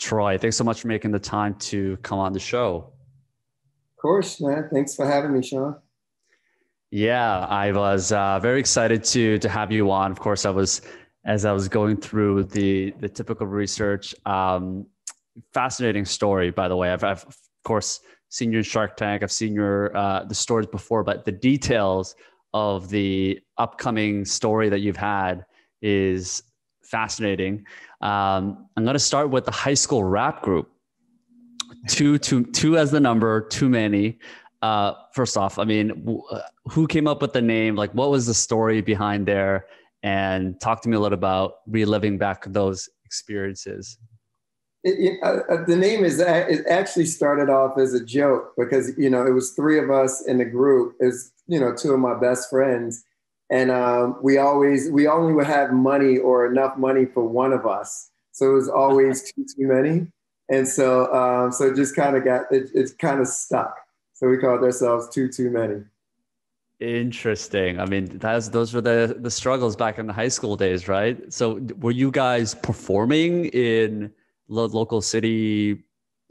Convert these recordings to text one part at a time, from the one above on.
Troy, thanks so much for making the time to come on the show. Of course, man. Thanks for having me, Sean. Yeah, I was very excited to have you on. Of course, as I was going through the typical research. Fascinating story, by the way. I've of course seen you in Shark Tank. I've seen your the stories before, but the details of the upcoming story that you've had is fascinating. I'm going to start with the high school rap group. Two as the number, too many. First off, I mean, who came up with the name? Like, what was the story behind there? And talk to me a little about reliving back those experiences. The name it actually started off as a joke because it was three of us in the group. Is two of my best friends, and we only would have money or enough money for one of us, so it was always too many, and so it just kind of it's kind of stuck. So we called ourselves too many. Interesting. I mean, those were the struggles back in the high school days, right? So were you guys performing in local city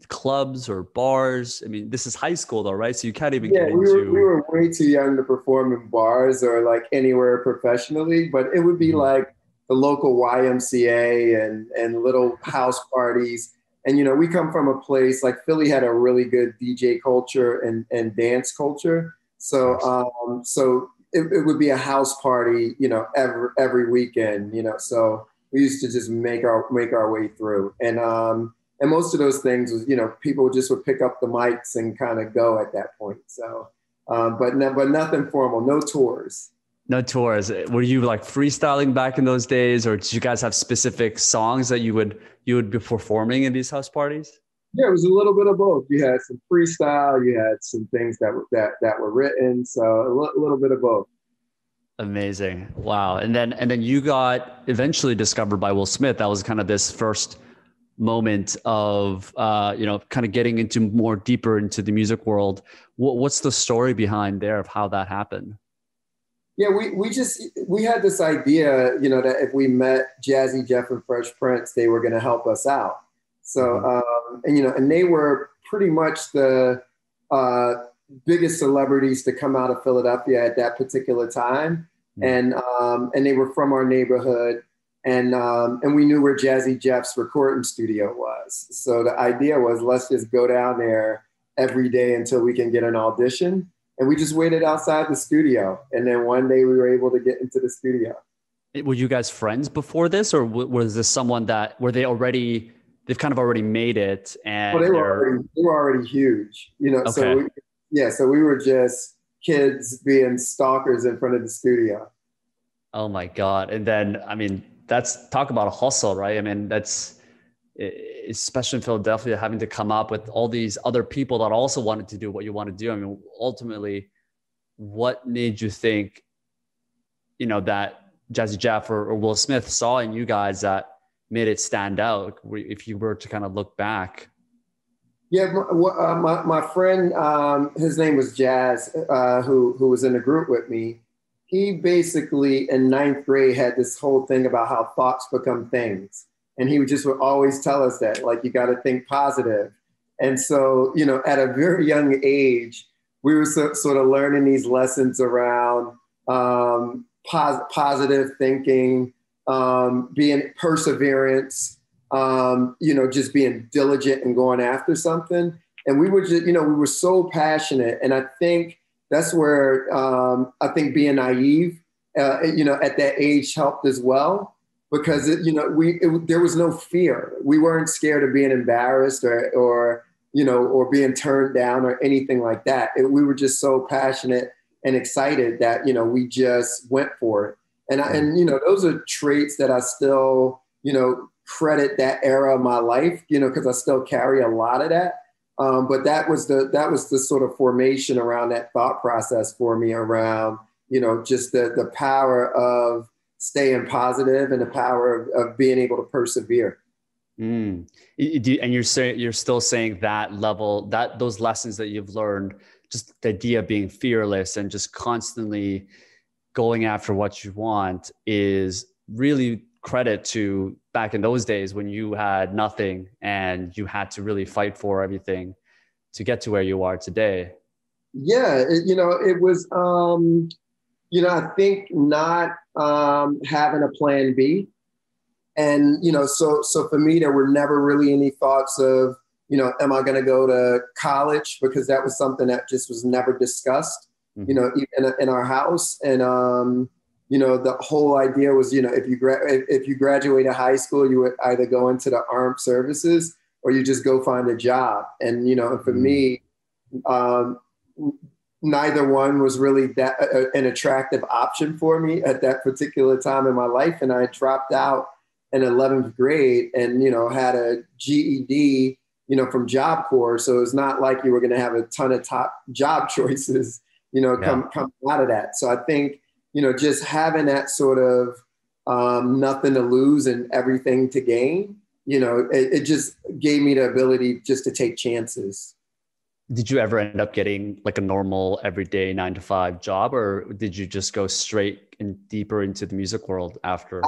clubs or bars? I mean, this is high school though, right? So you can't even Yeah, get we into. were way too young to perform in bars or like anywhere professionally, but it would be Mhm. like the local YMCA and little house parties. And we come from a place like Philly had a really good DJ culture and dance culture. Of So course. it would be a house party, every weekend, So we used to just make our way through. And most of those things was, people just would pick up the mics and kind of go at that point. So, but nothing formal, no tours. No tours. Were you like freestyling back in those days, or did you guys have specific songs that you would be performing in these house parties? Yeah, it was a little bit of both. You had some freestyle, you had some things that were written. So a little bit of both. Amazing. Wow. And then you got eventually discovered by Will Smith. That was kind of this first moment of kind of getting into more deeper into the music world. What's the story behind there of how that happened? Yeah, we had this idea, that if we met Jazzy Jeff and Fresh Prince, they were going to help us out. So, Hmm. and they were pretty much the uh, biggest celebrities to come out of Philadelphia at that particular time, and they were from our neighborhood, and we knew where Jazzy Jeff's recording studio was. So the idea was, let's just go down there every day until we can get an audition, and we just waited outside the studio. And then one day we were able to get into the studio. Were you guys friends before this, or was this someone that were they've kind of already made it Well, and they're they were already huge, okay? So we were just kids being stalkers in front of the studio. Oh my God. And then, I mean, that's talk about a hustle, right? I mean, especially in Philadelphia, having to come up with all these other people that also wanted to do what you want to do. I mean, ultimately, what made you think, that Jazzy Jeff or Will Smith saw in you guys that made it stand out? If you were to kind of look back. Yeah, my friend, his name was Jazz, who was in the group with me. He basically in ninth grade had this whole thing about how thoughts become things, and he would always tell us that, like, you got to think positive. And so, at a very young age, we were sort of learning these lessons around positive thinking, being perseverance, just being diligent and going after something. And we were just, we were so passionate. And I think that's where I think being naive, at that age helped as well, because there was no fear. We weren't scared of being embarrassed or being turned down or anything like that. We were just so passionate and excited that we just went for it. And those are traits that I still credit that era of my life, because I still carry a lot of that. But that was the sort of formation around that thought process for me around, just the power of staying positive and the power of being able to persevere. And you're still saying that level, that those lessons that you've learned, just the idea of being fearless and just constantly going after what you want is really credit to back in those days when you had nothing and you had to really fight for everything to get to where you are today. Yeah, it was, I think not having a plan B. And, so for me, there were never really any thoughts of, am I going to go to college? Because that was something that just was never discussed, even in our house. And, the whole idea was, if you graduate high school, you would either go into the armed services or you just go find a job. And, for me, neither one was really that an attractive option for me at that particular time in my life. And I dropped out in 11th grade and, had a GED, from Job Corps. So it's not like you were going to have a ton of top job choices, come out of that. So I think, just having that sort of nothing to lose and everything to gain, it just gave me the ability just to take chances. Did you ever end up getting like a normal everyday 9-to-5 job, or did you just go straight and deeper into the music world after?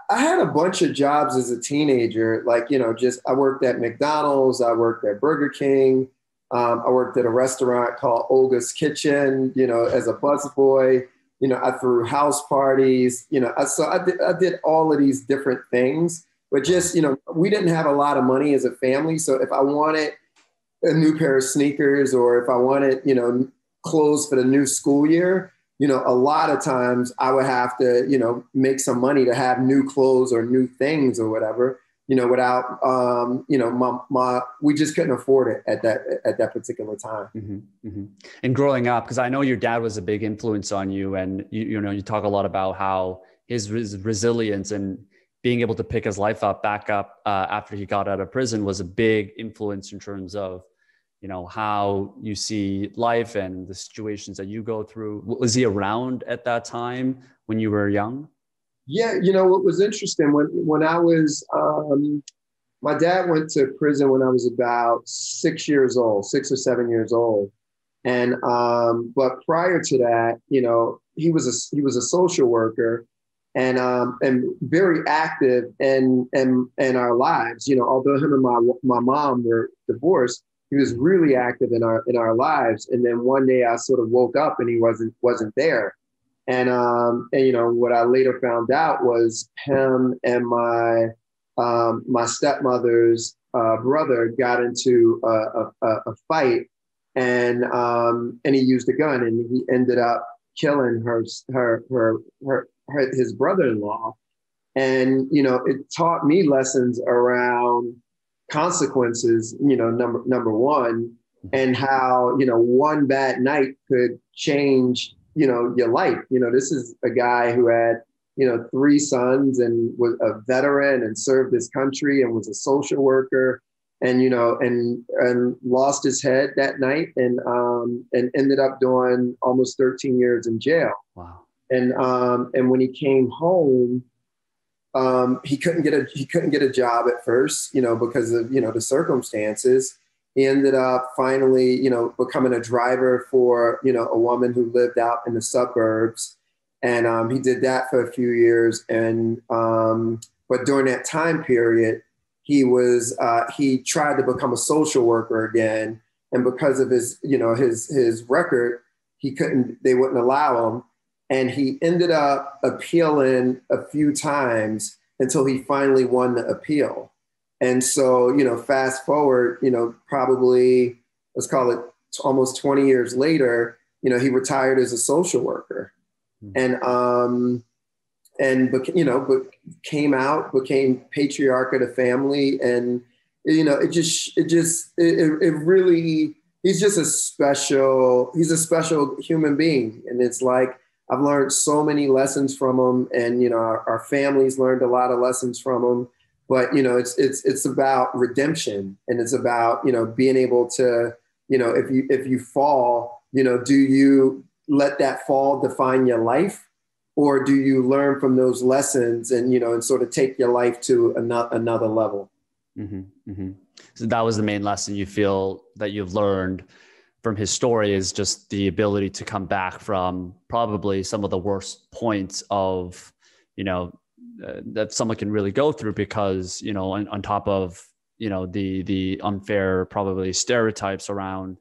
I had a bunch of jobs as a teenager. Like, I worked at McDonald's, I worked at Burger King. I worked at a restaurant called Olga's Kitchen, as a busboy. I threw house parties, so I did all of these different things, but just, we didn't have a lot of money as a family. So if I wanted a new pair of sneakers or if I wanted, clothes for the new school year, a lot of times I would have to, make some money to have new clothes or new things or whatever, without, we just couldn't afford it at that particular time. Mm-hmm, mm-hmm. And growing up, because I know your dad was a big influence on you, and you talk a lot about how his resilience and being able to pick his life back up after he got out of prison was a big influence in terms of, how you see life and the situations that you go through. Was he around at that time when you were young? Yeah, what was interesting when I was, my dad went to prison when I was about 6 or 7 years old. And, but prior to that, he was a social worker and very active in our lives. Although him and my mom were divorced, he was really active in our lives. And then one day I sort of woke up and he wasn't there. And what I later found out was him and my stepmother's brother got into a fight, and he used a gun, and he ended up killing his brother-in-law. And it taught me lessons around consequences, number one, and how one bad night could change your life. This is a guy who had 3 sons and was a veteran and served his country and was a social worker, and and lost his head that night, and ended up doing almost 13 years in jail. Wow. And when he came home, he couldn't get a job at first, because of the circumstances. He ended up finally, becoming a driver for a woman who lived out in the suburbs, and he did that for a few years. And but during that time period, he tried to become a social worker again, and because of his his record, they wouldn't allow him. And he ended up appealing a few times until he finally won the appeal. And so, fast forward, probably, let's call it almost 20 years later, he retired as a social worker. Mm-hmm. But came out, became patriarch of the family. And, it really, he's a special human being. And it's like, I've learned so many lessons from him, and our families learned a lot of lessons from him. But it's about redemption, and it's about being able to if you fall, do you let that fall define your life, or do you learn from those lessons and and sort of take your life to another level? Mm-hmm, mm-hmm. So that was the main lesson you feel that you've learned from his story, is just the ability to come back from probably some of the worst points of, that someone can really go through, because, you know, on top of, you know, the unfair probably stereotypes around,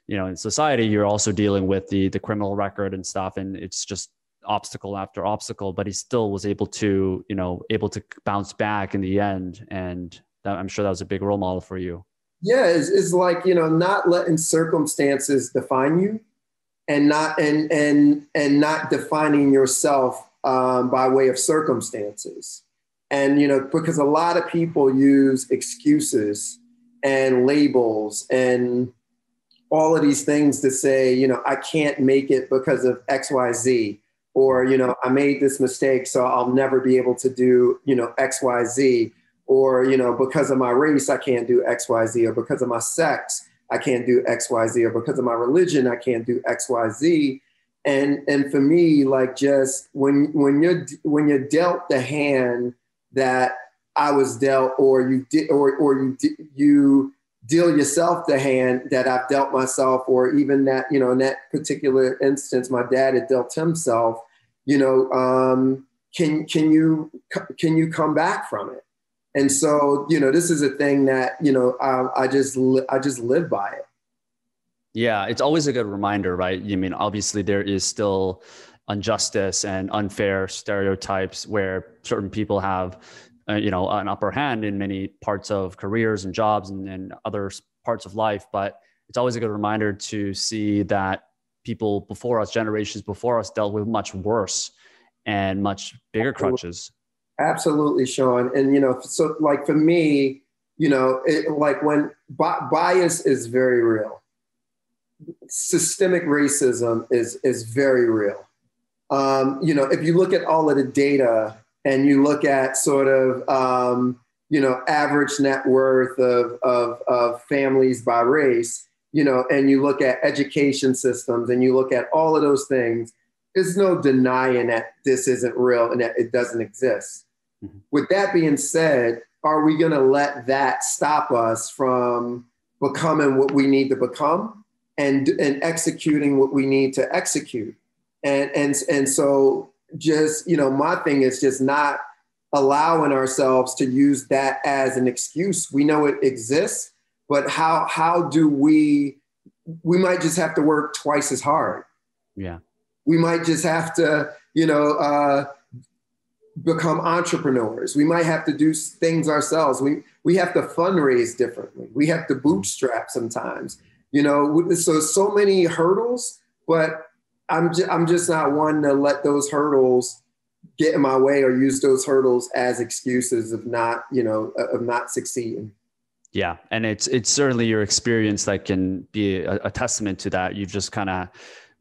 you know, in society, you're also dealing with the criminal record and stuff, and it's just obstacle after obstacle, but he still was able to, you know, bounce back in the end. And I'm sure that was a big role model for you. Yeah, it's like, you know, not letting circumstances define you, and not not defining yourself by way of circumstances. And, you know, because a lot of people use excuses and labels and all of these things to say, you know, I can't make it because of X, Y, Z, or, you know, I made this mistake, so I'll never be able to do, you know, X, Y, Z, or, you know, because of my race, I can't do X, Y, Z, or because of my sex, I can't do X, Y, Z, or because of my religion, I can't do X, Y, Z. And for me, like, just when you're dealt the hand that I was dealt, or you deal yourself the hand that I've dealt myself, or even that, you know, in that particular instance, my dad had dealt himself, you know, can you come back from it? And so, you know, this is a thing that, you know, I just live by it. Yeah, it's always a good reminder, right? I mean, obviously there is still injustice and unfair stereotypes where certain people have, you know, an upper hand in many parts of careers and jobs and other parts of life. But it's always a good reminder to see that people before us, generations before us, dealt with much worse and much bigger crutches. Absolutely, Sean. And, you know, so like for me, you know, like when bias is very real. Systemic racism is very real. You know, if you look at all of the data and you look at sort of, you know, average net worth of families by race, you know, and you look at education systems and you look at all of those things, there's no denying that this isn't real and that it doesn't exist. Mm-hmm. With that being said, are we going to let that stop us from becoming what we need to become and executing what we need to execute? And so just, you know, my thing is just not allowing ourselves to use that as an excuse. We know it exists, but how do we might just have to work twice as hard. Yeah. We might just have to, you know, become entrepreneurs. We might have to do things ourselves. We have to fundraise differently. We have to bootstrap sometimes, you know, so many hurdles, but I'm just not one to let those hurdles get in my way or use those hurdles as excuses of not, you know, of not succeeding. Yeah. And it's certainly your experience that can be a testament to that. You've just kind of,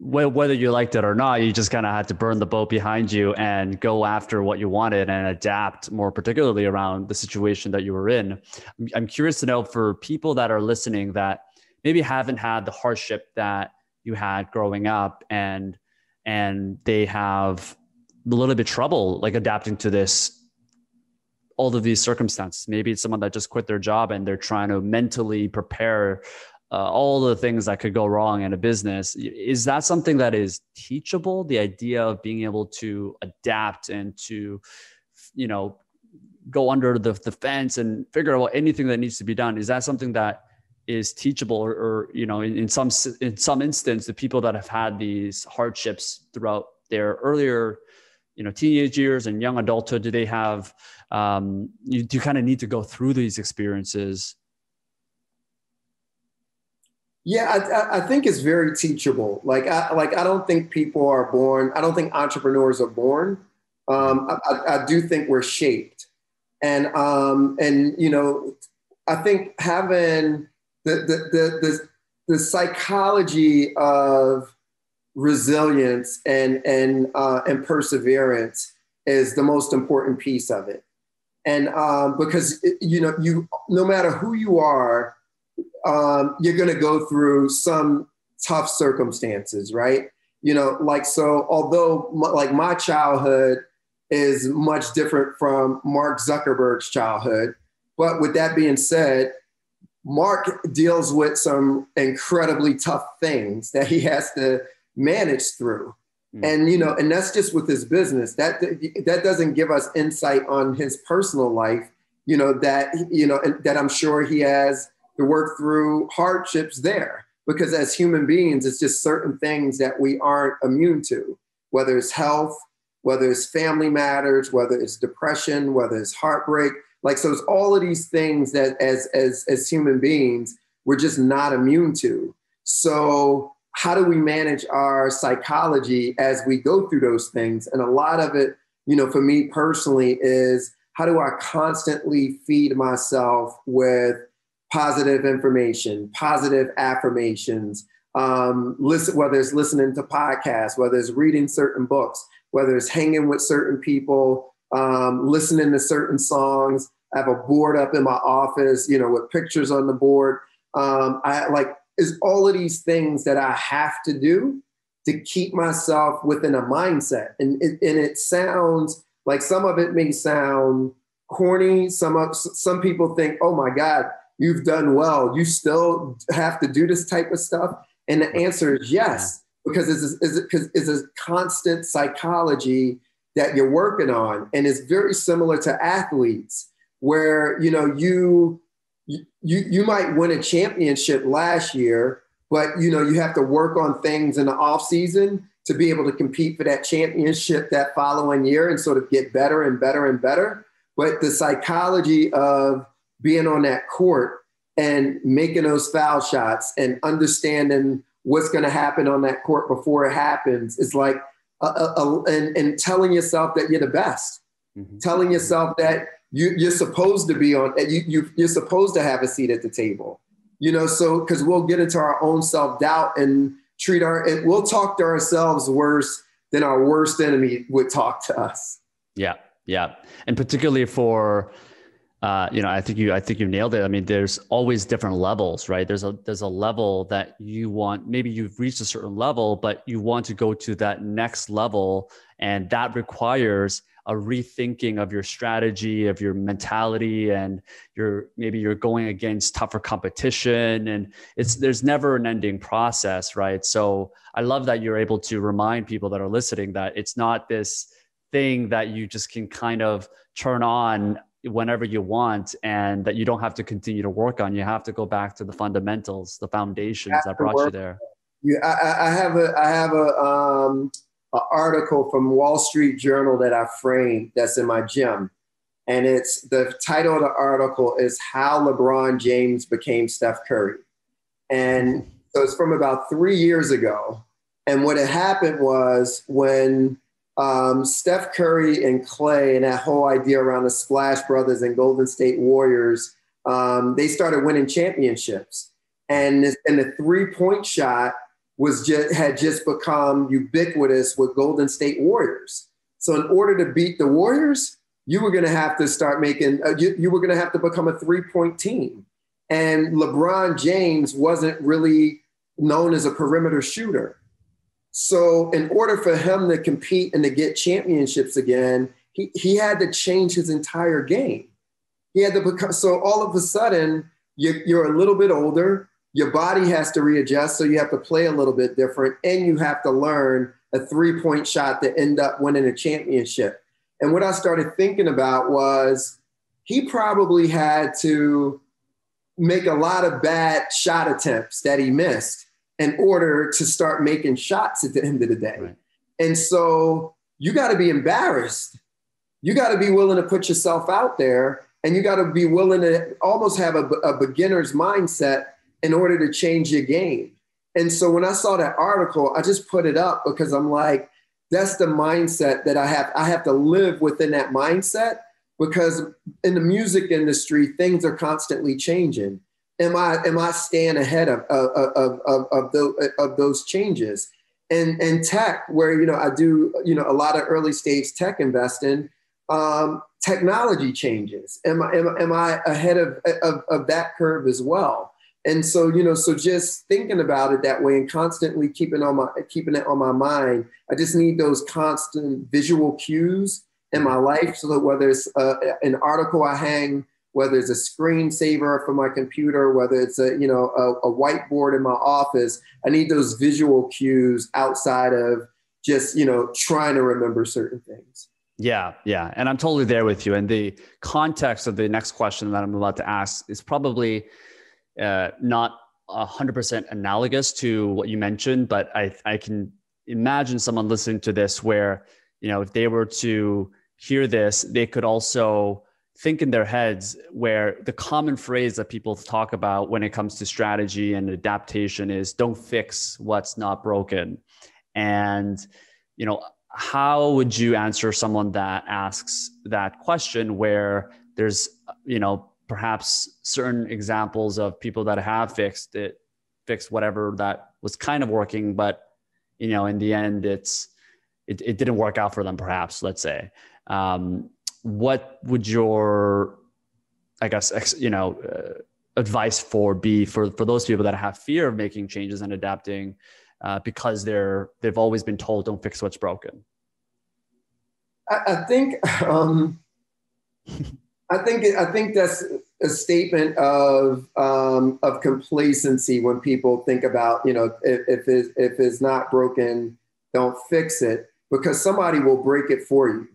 whether you liked it or not, you just kind of had to burn the boat behind you and go after what you wanted and adapt, more particularly around the situation that you were in. I'm curious to know, for people that are listening that maybe haven't had the hardship that you had growing up, and they have a little bit trouble like adapting to all of these circumstances. Maybe it's someone that just quit their job and they're trying to mentally prepare all the things that could go wrong in a business. Is that something that is teachable? The idea of being able to adapt and to, you know, go under the fence and figure out anything that needs to be done. Is that something that is teachable, or you know, in some instance, the people that have had these hardships throughout their earlier, you know, teenage years and young adulthood, do they have, you kind of need to go through these experiences? Yeah, I think it's very teachable. I don't think people are born. I don't think entrepreneurs are born. I do think we're shaped, and you know, I think having the psychology of resilience and perseverance is the most important piece of it. And because you know, no matter who you are, you're going to go through some tough circumstances, right? You know, like, so although my childhood is much different from Mark Zuckerberg's childhood, but with that being said, Mark deals with some incredibly tough things that he has to manage through. And, and that's just with his business. That doesn't give us insight on his personal life, that I'm sure he has to work through hardships there, because as human beings, it's just certain things that we aren't immune to, whether it's health, whether it's family matters, whether it's depression, whether it's heartbreak. Like, so it's all of these things that as human beings, we're just not immune to. So how do we manage our psychology as we go through those things? And a lot of it, for me personally, is how do I constantly feed myself with positive information, positive affirmations, whether it's listening to podcasts, whether it's reading certain books, whether it's hanging with certain people, listening to certain songs. I have a board up in my office, with pictures on the board. Is all of these things that I have to do to keep myself within a mindset. And it sounds like, some of it may sound corny. Some people think, oh my God, you've done well. You still have to do this type of stuff. And the answer is yes, because it's a constant psychology that you're working on. And it's very similar to athletes where, you might win a championship last year, but you have to work on things in the off season to be able to compete for that championship that following year and sort of get better and better and better. But the psychology of being on that court and making those foul shots and understanding what's going to happen on that court before it happens is like, and telling yourself that you're the best, telling yourself that you're supposed to be on, you're supposed to have a seat at the table, so, because we'll get into our own self-doubt and we'll talk to ourselves worse than our worst enemy would talk to us. Yeah. Yeah. And particularly for, I think you nailed it. I mean, there's always different levels, right? There's a level that you want, maybe you've reached a certain level, but you want to go to that next level. And that requires a rethinking of your strategy, of your mentality, and maybe you're going against tougher competition, and there's never an ending process, right? So I love that you're able to remind people that are listening that it's not this thing that you just can kind of turn on whenever you want, and that you don't have to continue to work on. You have to go back to the fundamentals, the foundations that brought you there. Yeah, I have an article from Wall Street Journal that I framed that's in my gym. And the title of the article is How LeBron James Became Steph Curry. And so it's from about 3 years ago. And what had happened was when Steph Curry and Clay and that whole idea around the Splash Brothers and Golden State Warriors, they started winning championships. And the three-point shot had just become ubiquitous with Golden State Warriors. So in order to beat the Warriors, you were going to have to start making, you were going to have to become a three-point team. And LeBron James wasn't really known as a perimeter shooter. So in order for him to compete and to get championships again, he had to change his entire game. He had to become, so all of a sudden, you're a little bit older, your body has to readjust, so you have to play a little bit different, and you have to learn a three-point shot to end up winning a championship. And what I started thinking about was he probably had to make a lot of bad shot attempts that he missed in order to start making shots at the end of the day. Right. And so you got to be embarrassed. You got to be willing to put yourself out there, and you got to be willing to almost have a beginner's mindset in order to change your game. And so when I saw that article, I just put it up because I'm like, that's the mindset that I have. I have to live within that mindset, because in the music industry, things are constantly changing. Am I staying ahead of those changes? And tech, where I do a lot of early stage tech investing, technology changes. Am I ahead of that curve as well? And so so just thinking about it that way and constantly keeping it on my mind. I just need those constant visual cues in my life, so that whether it's an article I hang, whether it's a screensaver for my computer, whether it's a whiteboard in my office, I need those visual cues outside of just, trying to remember certain things. Yeah. Yeah. And I'm totally there with you. And the context of the next question that I'm about to ask is probably not 100% analogous to what you mentioned, but I can imagine someone listening to this where, if they were to hear this, they could also think in their heads where the common phrase that people talk about when it comes to strategy and adaptation is don't fix what's not broken. And, how would you answer someone that asks that question where there's, perhaps certain examples of people that have fixed whatever that was kind of working, but, in the end, it didn't work out for them, perhaps, let's say. What would your, I guess, advice be for those people that have fear of making changes and adapting because they've always been told don't fix what's broken? I think that's a statement of complacency when people think about, if it's not broken, don't fix it, because somebody will break it for you.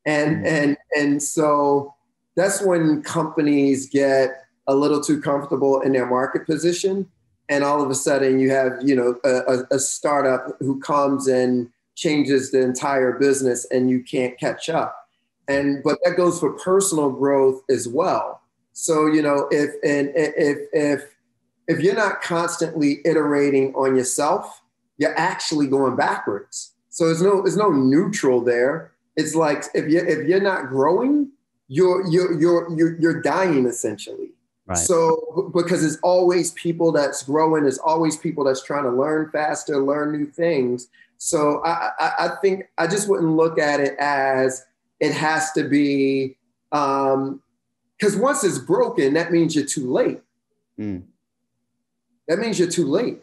And so that's when companies get a little too comfortable in their market position. And all of a sudden you have, a startup who comes and changes the entire business and you can't catch up. But that goes for personal growth as well. So, if you're not constantly iterating on yourself, you're actually going backwards. So there's no neutral there. It's like if you're not growing, you're dying essentially. Right. So because there's always people that's growing, there's always people that's trying to learn faster, learn new things. So I think I just wouldn't look at it as it has to be, because once it's broken, that means you're too late. That means you're too late.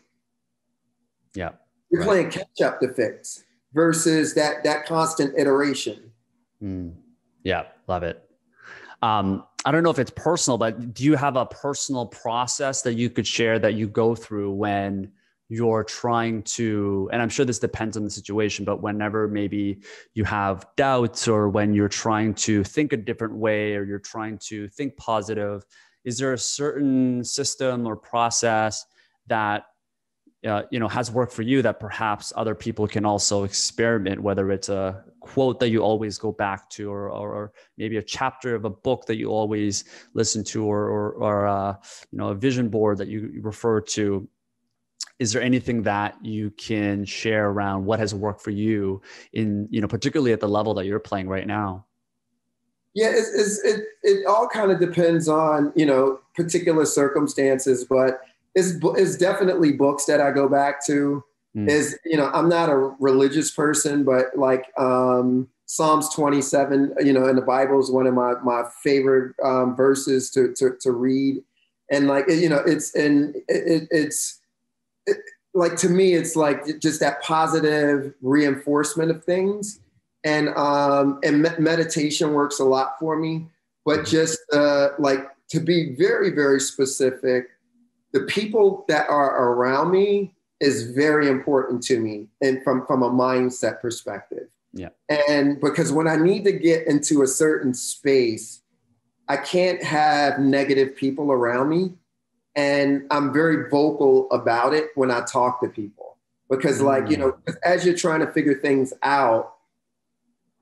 Yeah. You're playing catch up to fix versus that constant iteration. Yeah, love it. I don't know if it's personal, but do you have a personal process that you could share that you go through when you're trying to, and I'm sure this depends on the situation, but whenever maybe you have doubts or when you're trying to think a different way or you're trying to think positive, is there a certain system or process that has worked for you that perhaps other people can also experiment, whether it's a quote that you always go back to, or maybe a chapter of a book that you always listen to, or a vision board that you refer to? Is there anything that you can share around what has worked for you in, particularly at the level that you're playing right now? Yeah, it all kind of depends on, particular circumstances, but it's definitely books that I go back to. I'm not a religious person, but like Psalms 27, in the Bible is one of my favorite verses to read. And like, like, to me, it's like just that positive reinforcement of things. And meditation works a lot for me, but just like to be very, very specific, the people that are around me is very important to me, and from a mindset perspective. Yeah. And because when I need to get into a certain space, I can't have negative people around me. And I'm very vocal about it when I talk to people, because as you're trying to figure things out,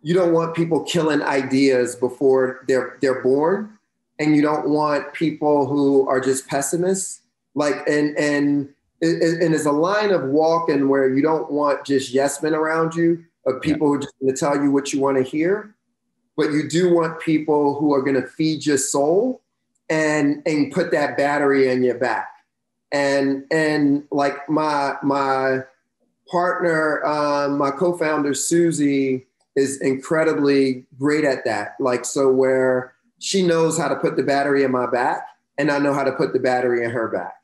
you don't want people killing ideas before they're born. And you don't want people who are just pessimists. And there's a line of walking where you don't want just yes men around you, of people who are just going to tell you what you want to hear, but you do want people who are going to feed your soul and put that battery in your back. And like my partner, my co-founder Susie, is incredibly great at that. Like, so where she knows how to put the battery in my back, and I know how to put the battery in her back.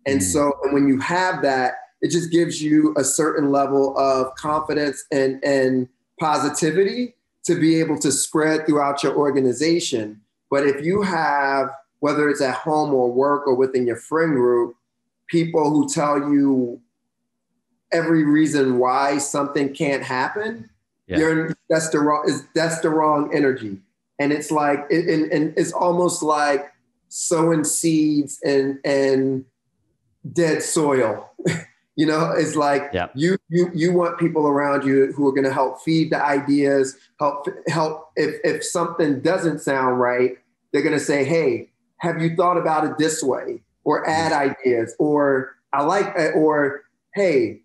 And so when you have that, it just gives you a certain level of confidence and positivity to be able to spread throughout your organization. But if you have, whether it's at home or work or within your friend group, people who tell you every reason why something can't happen, that's the wrong energy. And it's like, and it's almost like sowing seeds and dead soil. You know, it's like you want people around you who are going to help feed the ideas, help. If something doesn't sound right, they're going to say, hey, have you thought about it this way? Or add ideas, or or hey,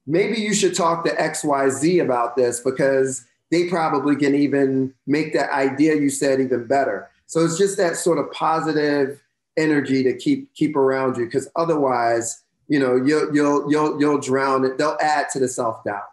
maybe you should talk to XYZ about this because they probably can even make that idea you said even better. So it's just that sort of positive energy to keep around you, because otherwise, you know, you'll drown it. They'll add to the self-doubt.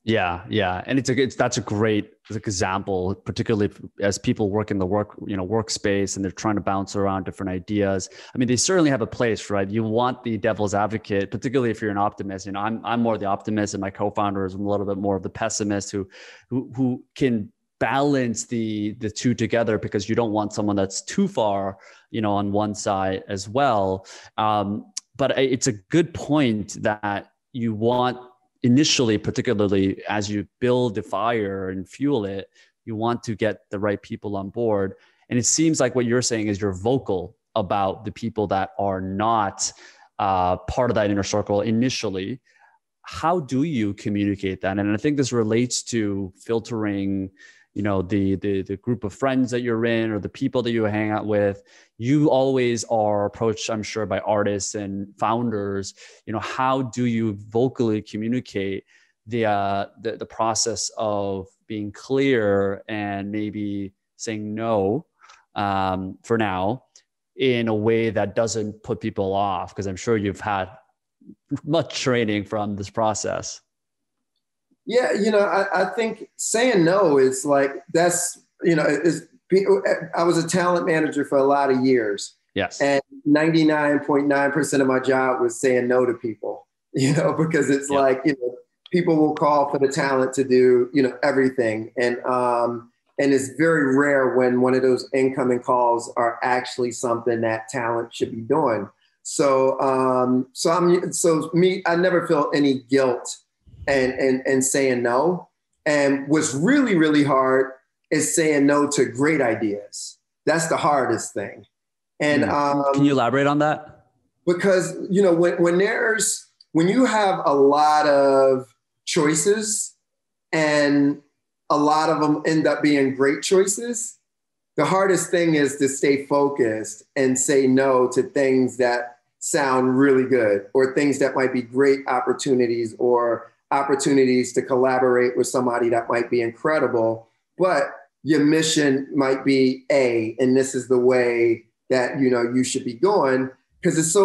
Yeah. And that's a great example, particularly as people work in the workspace and they're trying to bounce around different ideas. I mean, they certainly have a place, right? You want the devil's advocate, particularly if you're an optimist. You know, I'm more the optimist, and my co-founder is a little bit more of the pessimist who can balance the two together, because you don't want someone that's too far, you know, on one side as well. But it's a good point that you want, initially, particularly as you build the fire and fuel it, you want to get the right people on board. And it seems like what you're saying is you're vocal about the people that are not part of that inner circle initially. How do you communicate that? And I think this relates to filtering, you know, the group of friends that you're in or the people that you hang out with. You always are approached, I'm sure, by artists and founders. You know, how do you vocally communicate the process of being clear and maybe saying no for now in a way that doesn't put people off? Because I'm sure you've had much training from this process. Yeah, you know, I think saying no is like, that's, you know, I was a talent manager for a lot of years. Yes. And 99.9% of my job was saying no to people, you know, because it's like, you know, people will call for the talent to do, you know, everything. And it's very rare when one of those incoming calls are actually something that talent should be doing. So, I never felt any guilt and saying no. And what's really, really hard is saying no to great ideas. That's the hardest thing. And can you elaborate on that? Because, you know, when you have a lot of choices and a lot of them end up being great choices, the hardest thing is to stay focused and say no to things that sound really good, or things that might be great opportunities, or opportunities to collaborate with somebody that might be incredible, but your mission might be A, and this is the way that, you know, you should be going. Because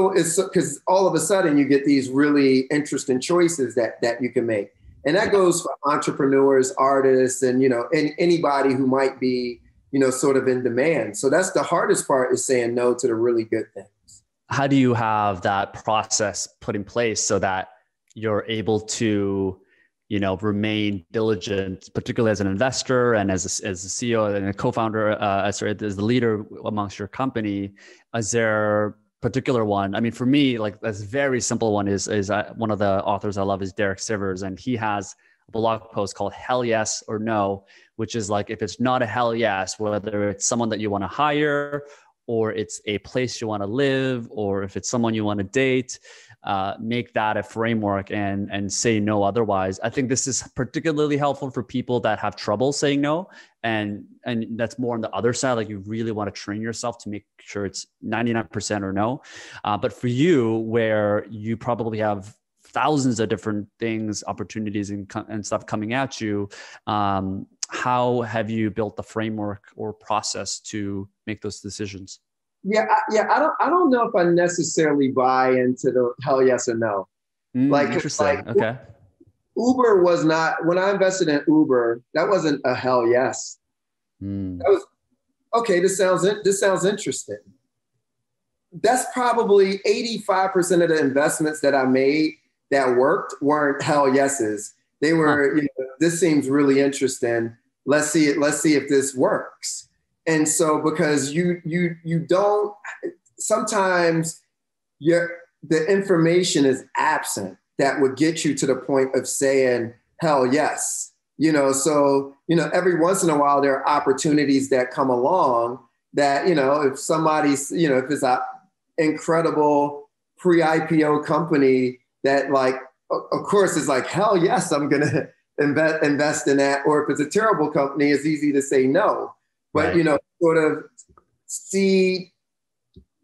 all of a sudden you get these really interesting choices that you can make. And that goes for entrepreneurs, artists, and, you know, anybody who might be, you know, sort of in demand. So that's the hardest part, is saying no to the really good things. How do you have that process put in place so that you're able to, you know, remain diligent, particularly as an investor and as a CEO and a co-founder, as the leader amongst your company? Is there a particular one? I mean, for me, like, that's very simple one is one of the authors I love is Derek Sivers, and he has a blog post called Hell Yes or No, which is like, if it's not a hell yes, whether it's someone that you want to hire, or it's a place you want to live, or if it's someone you want to date, make that a framework and say no otherwise. I think this is particularly helpful for people that have trouble saying no. And that's more on the other side. Like, you really want to train yourself to make sure it's 99% or no. But for you, where you probably have thousands of different things, opportunities and stuff coming at you, how have you built the framework or process to make those decisions? Yeah. I don't know if I necessarily buy into the hell yes or no. Interesting. Okay. Uber was not, when I invested in Uber, that wasn't a hell yes. That was, okay, this sounds interesting. That's probably 85% of the investments that I made that worked weren't hell yeses. They were, you know, this seems really interesting. Let's see if this works. And so, because you don't, sometimes the information is absent that would get you to the point of saying, hell yes. So, every once in a while, there are opportunities that come along that, if somebody's, if it's an incredible pre-IPO company that like, of course, is like, hell yes, I'm going to invest in that. Or if it's a terrible company, it's easy to say no. But, right. Sort of seed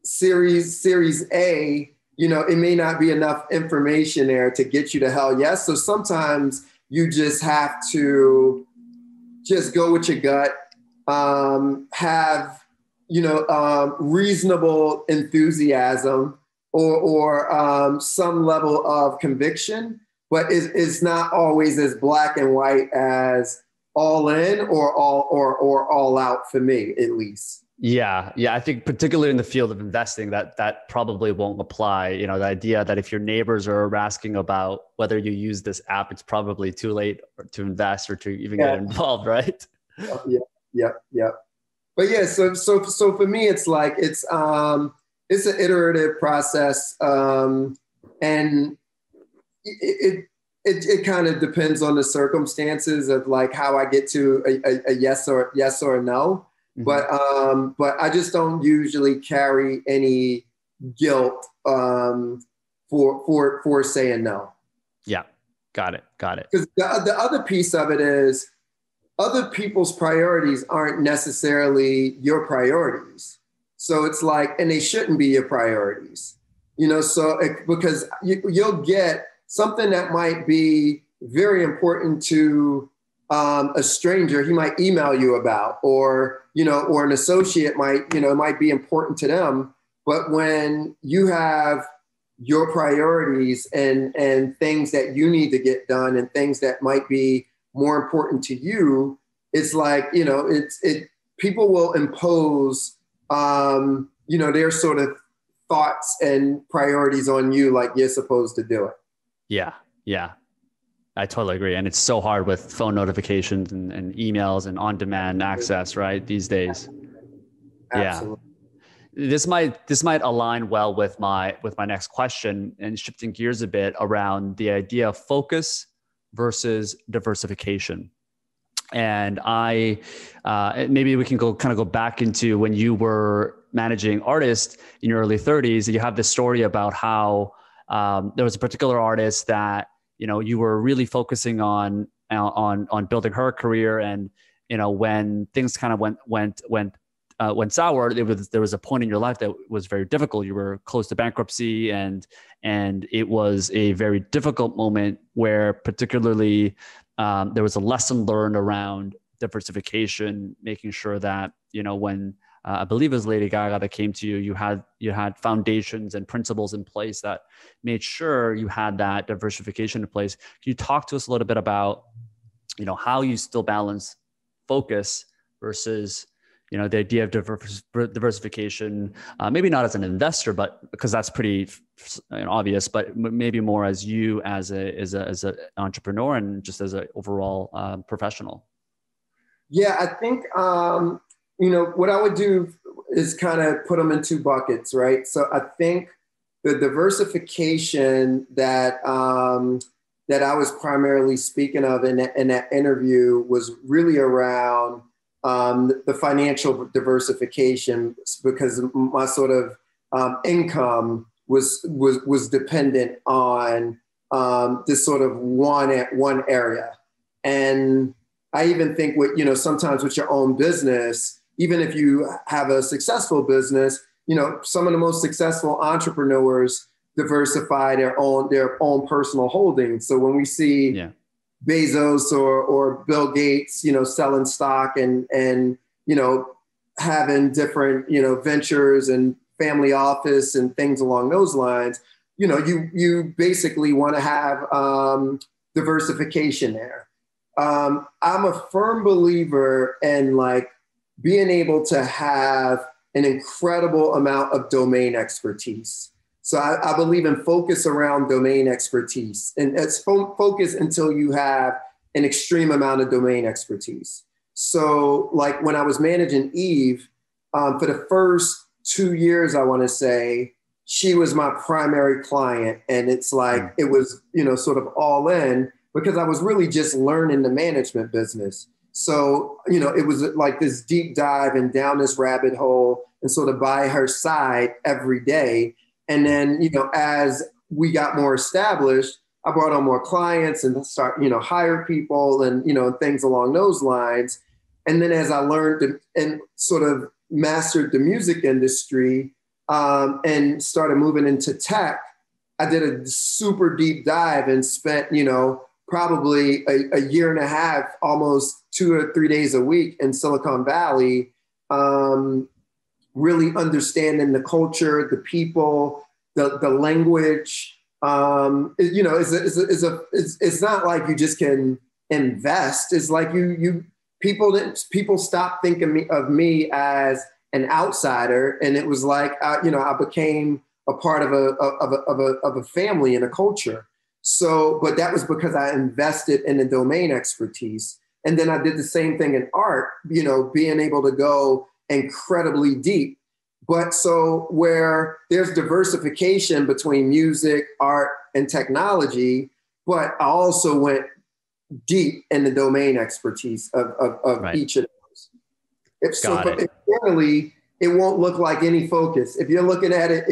series A, it may not be enough information there to get you to hell yes. So sometimes you just have to just go with your gut, have, reasonable enthusiasm or some level of conviction, but it's not always as black and white as all in or all out for me, at least. Yeah. I think particularly in the field of investing, that probably won't apply. The idea that if your neighbors are asking about whether you use this app, it's probably too late to invest or to even get involved, right? Yeah. But yeah, so for me, it's like it's an iterative process, and it kind of depends on the circumstances of like how I get to a yes or a no. Mm-hmm. But I just don't usually carry any guilt for saying no. Yeah, got it. Because the other piece of it is other people's priorities aren't necessarily your priorities. So it's like, and they shouldn't be your priorities. Because you'll get something that might be very important to a stranger, he might email you about, or an associate might, it might be important to them. But when you have your priorities and things that you need to get done and things that might be more important to you, it's like, people will impose, their sort of thoughts and priorities on you, like you're supposed to do it. Yeah. I totally agree. And it's so hard with phone notifications and emails and on-demand access, right? These days. Absolutely. Yeah. This might align well with my next question, and shifting gears a bit around the idea of focus versus diversification. And maybe we can go back into when you were managing artists in your early 30s. You have this story about how there was a particular artist that you were really focusing on building her career, and when things kind of went sour, there was a point in your life that was very difficult. You were close to bankruptcy, and it was a very difficult moment where particularly there was a lesson learned around diversification, making sure that when I believe it was Lady Gaga that came to you, you had foundations and principles in place that made sure you had that diversification in place. Can you talk to us a little bit about how you still balance focus versus the idea of diversification, maybe not as an investor, but because that's pretty obvious, but maybe more as you as an entrepreneur and just as an overall professional. Yeah, I think what I would do is kind of put them in two buckets, right? So I think the diversification that I was primarily speaking of in that interview was really around the financial diversification, because my sort of income was dependent on this sort of one area. And I even think sometimes with your own business, even if you have a successful business, some of the most successful entrepreneurs diversify their own personal holdings. So when we see Bezos or Bill Gates, selling stock and having different, ventures and family office and things along those lines, you basically want to have diversification there. I'm a firm believer in like being able to have an incredible amount of domain expertise. So I believe in focus around domain expertise, and it's focus until you have an extreme amount of domain expertise. So like when I was managing Eve, for the first 2 years, I want to say, she was my primary client. And it's like, it was, sort of all in because I was really just learning the management business. So, it was like this deep dive and down this rabbit hole and sort of by her side every day. And then, as we got more established, I brought on more clients and start, hire people and, things along those lines. And then as I learned and sort of mastered the music industry and started moving into tech, I did a super deep dive and spent, probably a year and a half, almost 2 or 3 days a week in Silicon Valley, really understanding the culture, the people, the language. It's not like you just can invest. It's like people stop thinking of me as an outsider, and it was like I became a part of a family and a culture. So, but that was because I invested in the domain expertise, and then I did the same thing in art. Being able to go incredibly deep. But so where there's diversification between music, art, and technology, but I also went deep in the domain expertise of right. Each of those. Externally, it won't look like any focus. If you're looking at it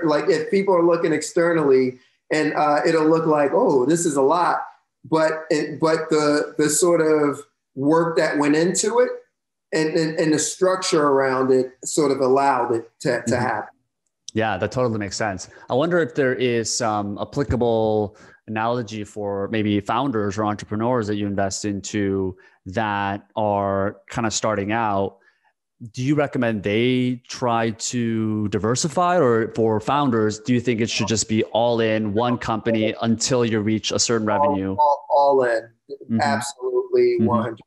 like if people are looking externally, and it'll look like, oh, this is a lot, but the sort of work that went into it and the structure around it sort of allowed it to happen. Yeah, that totally makes sense. I wonder if there is some applicable analogy for maybe founders or entrepreneurs that you invest into that are kind of starting out. Do you recommend they try to diversify, or for founders, do you think it should just be all in one company until you reach a certain revenue? All in, absolutely 100%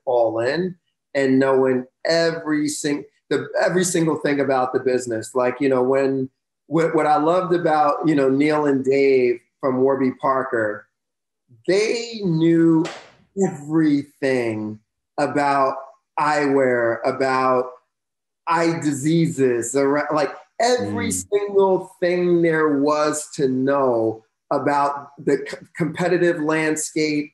all in, and knowing every single thing about the business. Like, what I loved about, Neil and Dave from Warby Parker, they knew everything about eyewear, about eye diseases, like every single thing there was to know about the competitive landscape,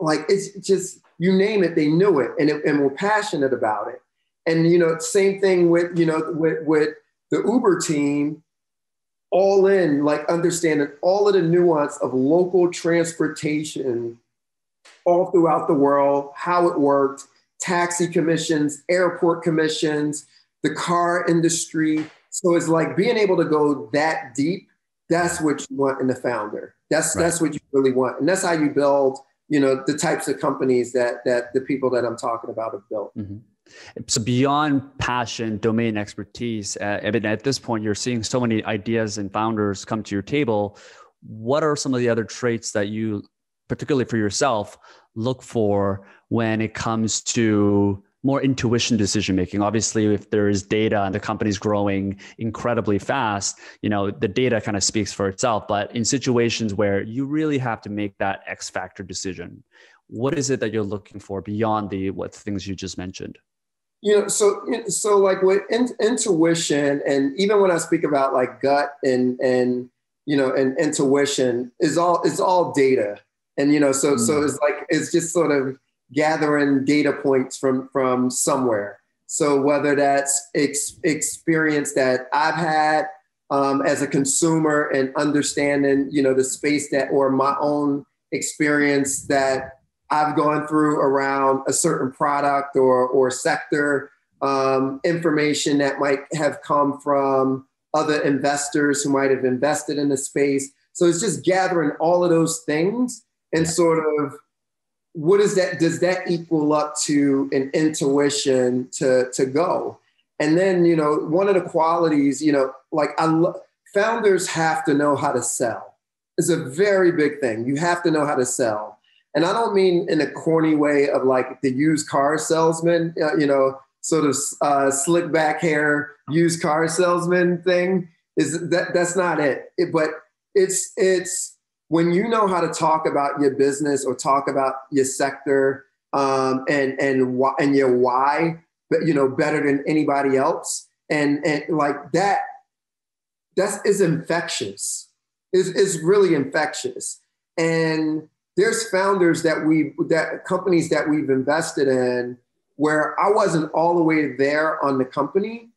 like it's just, you name it, they knew it and were passionate about it. And, same thing with the Uber team, all in, like understanding all of the nuance of local transportation all throughout the world, how it worked, taxi commissions, airport commissions, the car industry. So it's like being able to go that deep. That's what you want in the founder. That's what you really want. And that's how you build, the types of companies that the people that I'm talking about have built. Mm-hmm. So beyond passion, domain expertise, at this point, you're seeing so many ideas and founders come to your table. What are some of the other traits that you, particularly for yourself, look for when it comes to more intuition decision-making? Obviously, if there is data and the company's growing incredibly fast, the data kind of speaks for itself. But in situations where you really have to make that X factor decision, what is it that you're looking for beyond what things you just mentioned? So like with intuition, and even when I speak about like gut and intuition, it's all data. And, so it's like, it's just sort of gathering data points from somewhere. So whether that's experience that I've had as a consumer and understanding, the space or my own experience that I've gone through around a certain product or sector, information that might have come from other investors who might have invested in the space. So it's just gathering all of those things and sort of what is that? Does that equal up to an intuition to go? And then, one of the qualities, like founders have to know how to sell. It's a very big thing. You have to know how to sell. And I don't mean in a corny way of like the used car salesman, sort of slick back hair, used car salesman thing. That's not it. But it's when you know how to talk about your business or talk about your sector and your why, but better than anybody else, and like that is infectious. Is really infectious. And there's founders that companies that we've invested in where I wasn't all the way there on the company,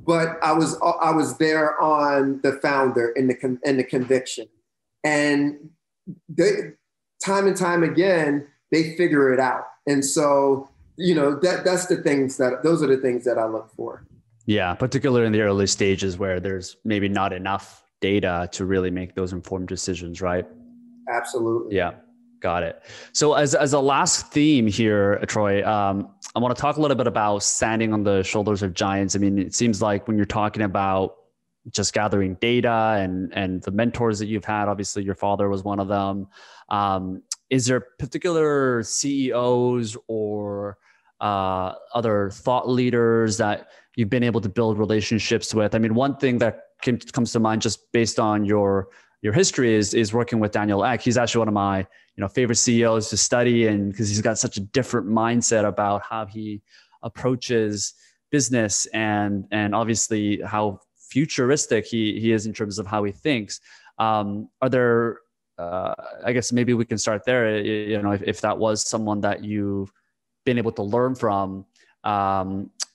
but I was there on the founder and the conviction. And they, time and time again, they figure it out. And so, those are the things that I look for. Yeah, particularly in the early stages where there's maybe not enough data to really make those informed decisions, right? Absolutely. Yeah, got it. So as a last theme here, Troy, I want to talk a little bit about standing on the shoulders of giants. I mean, it seems like when you're talking about just gathering data and the mentors that you've had, obviously your father was one of them. Is there particular CEOs or other thought leaders that you've been able to build relationships with? I mean, one thing that comes to mind just based on your history is working with Daniel Ek. He's actually one of my favorite CEOs to study, and because he's got such a different mindset about how he approaches business and obviously how futuristic he is in terms of how he thinks. Are there I guess maybe we can start there. If that was someone that you've been able to learn from,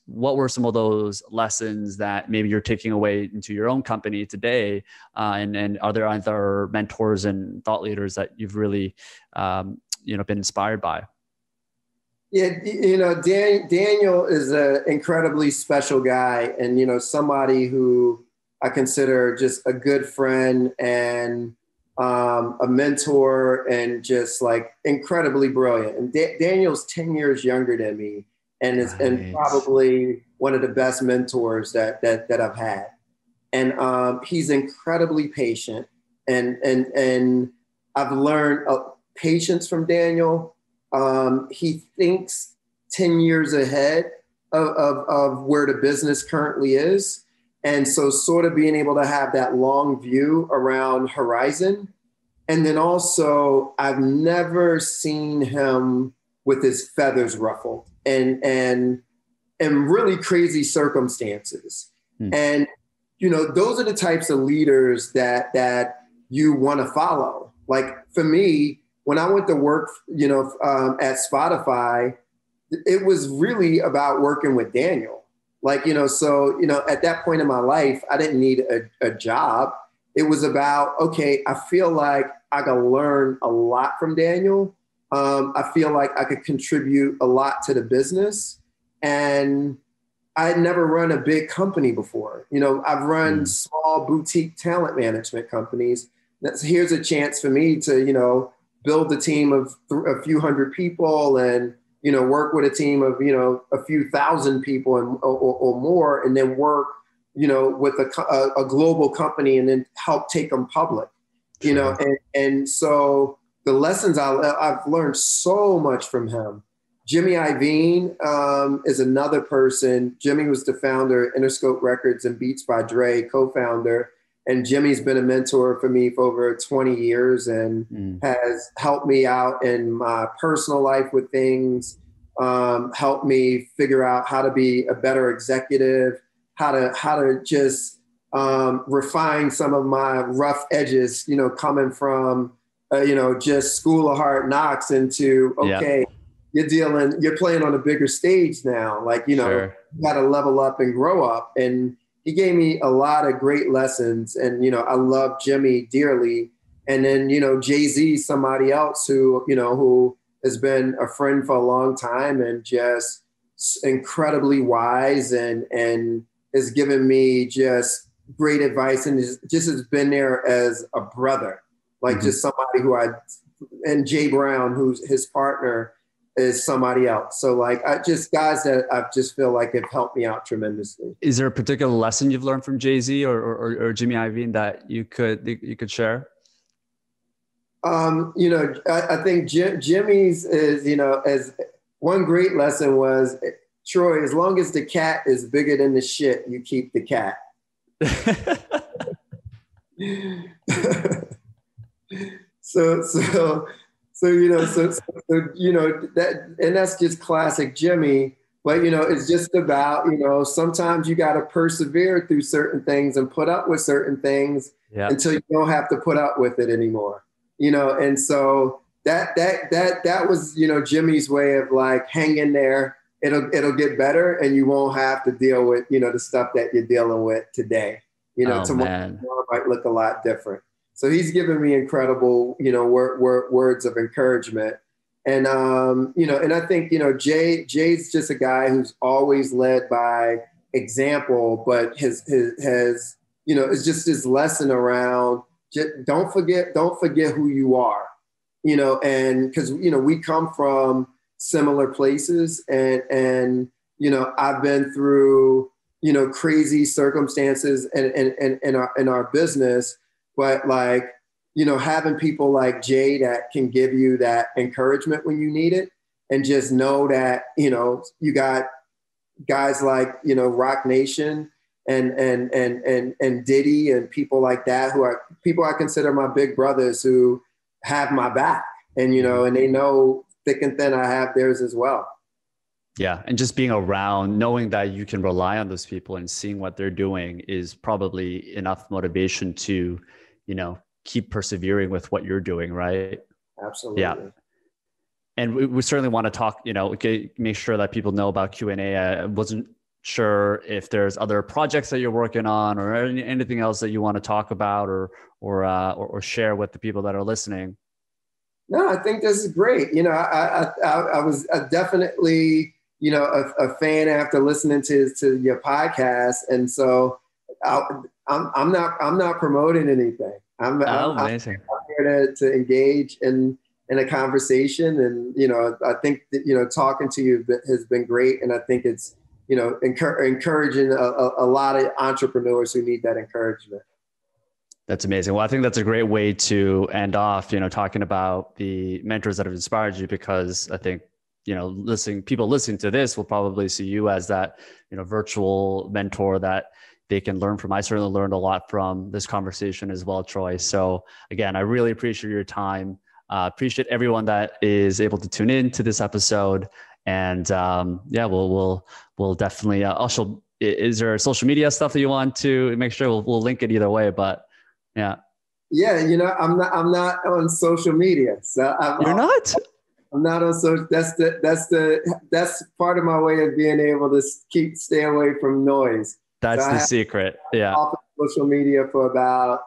what were some of those lessons that maybe you're taking away into your own company today? And are there other mentors and thought leaders that you've really, been inspired by? Yeah, Daniel is an incredibly special guy, and somebody who I consider just a good friend and a mentor, and just like incredibly brilliant. And Daniel's 10 years younger than me, and is and probably one of the best mentors that I've had. And he's incredibly patient, and I've learned patience from Daniel. He thinks 10 years ahead of where the business currently is. And so sort of being able to have that long view around horizon. And then also, I've never seen him with his feathers ruffled and really crazy circumstances. And, those are the types of leaders that you want to follow. Like for me, when I went to work, at Spotify, it was really about working with Daniel. Like, so, at that point in my life, I didn't need a job. It was about, okay, I feel like I could learn a lot from Daniel. I feel like I could contribute a lot to the business. And I had never run a big company before. I've run small boutique talent management companies. Here's a chance for me to, build a team of a few hundred people and, work with a team of, a few thousand people or more, and then work, with a global company and then help take them public, and so the lessons I've learned so much from him. Jimmy Ivy is another person. Jimmy was the founder of Interscope Records and Beats by Dre, co-founder. And Jimmy's been a mentor for me for over 20 years and has helped me out in my personal life with things, helped me figure out how to be a better executive, how to just refine some of my rough edges, coming from, just school of hard knocks into, okay, you're playing on a bigger stage now. Like, sure. You got to level up and grow up. And he gave me a lot of great lessons, and, I love Jimmy dearly. And then, JayZ, somebody else who has been a friend for a long time and just incredibly wise and has given me just great advice and just has been there as a brother, like just somebody and Jay Brown, who's his partner, is somebody else. So like, guys that I just feel like have helped me out tremendously. Is there a particular lesson you've learned from JayZ or Jimmy Ivy that you could share? I think Jimmy's is, as one great lesson was, Troy, as long as the cat is bigger than the shit, you keep the cat. So that, and that's just classic Jimmy. But, it's just about, sometimes you got to persevere through certain things and put up with certain things until you don't have to put up with it anymore, and so that was, Jimmy's way of like, hang in there. It'll get better and you won't have to deal with, the stuff that you're dealing with today. Tomorrow might look a lot different. So he's given me incredible, words of encouragement. And, and I think, Jay's just a guy who's always led by example, but has, it's just this lesson around, just don't forget who you are, and because, we come from similar places and, I've been through, crazy circumstances in our business, but like, having people like Jay that can give you that encouragement when you need it, and just know that, you got guys like, Rock Nation and Diddy and people like that, who are people I consider my big brothers, who have my back, and, and they know thick and thin I have theirs as well. Yeah. And just being around, knowing that you can rely on those people and seeing what they're doing is probably enough motivation to, keep persevering with what you're doing. Right. Absolutely. Yeah. And we certainly want to talk, make sure that people know about Q&A. I wasn't sure if there's other projects that you're working on or anything else that you want to talk about or share with the people that are listening. No, I think this is great. I was definitely, a fan after listening to your podcast. And so I'm not promoting anything. I'm amazing. I'm here to engage in a conversation. And, I think that, talking to you has been great. And I think it's, encouraging a lot of entrepreneurs who need that encouragement. That's amazing. Well, I think that's a great way to end off, talking about the mentors that have inspired you, because I think, people listening to this will probably see you as that, virtual mentor that they can learn from. I certainly learned a lot from this conversation as well, Troy. So again, I really appreciate your time. Appreciate everyone that is able to tune in to this episode. And we'll definitely also, is there social media stuff that you want to make sure we'll link it either way, but yeah. Yeah. I'm not on social media. So You're not? I'm not on social. That's part of my way of being able to stay away from noise. That's the secret. Yeah. Off of social media for about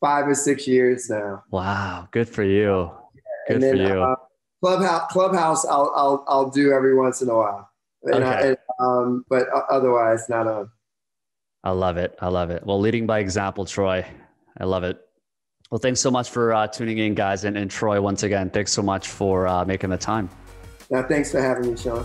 5 or 6 years now. Wow. Good for you. Good for you. Clubhouse, I'll do every once in a while. But otherwise not on. I love it. Well, leading by example, Troy. I love it. Well, thanks so much for tuning in, guys. And Troy, once again, thanks so much for making the time. Now, thanks for having me, Sean.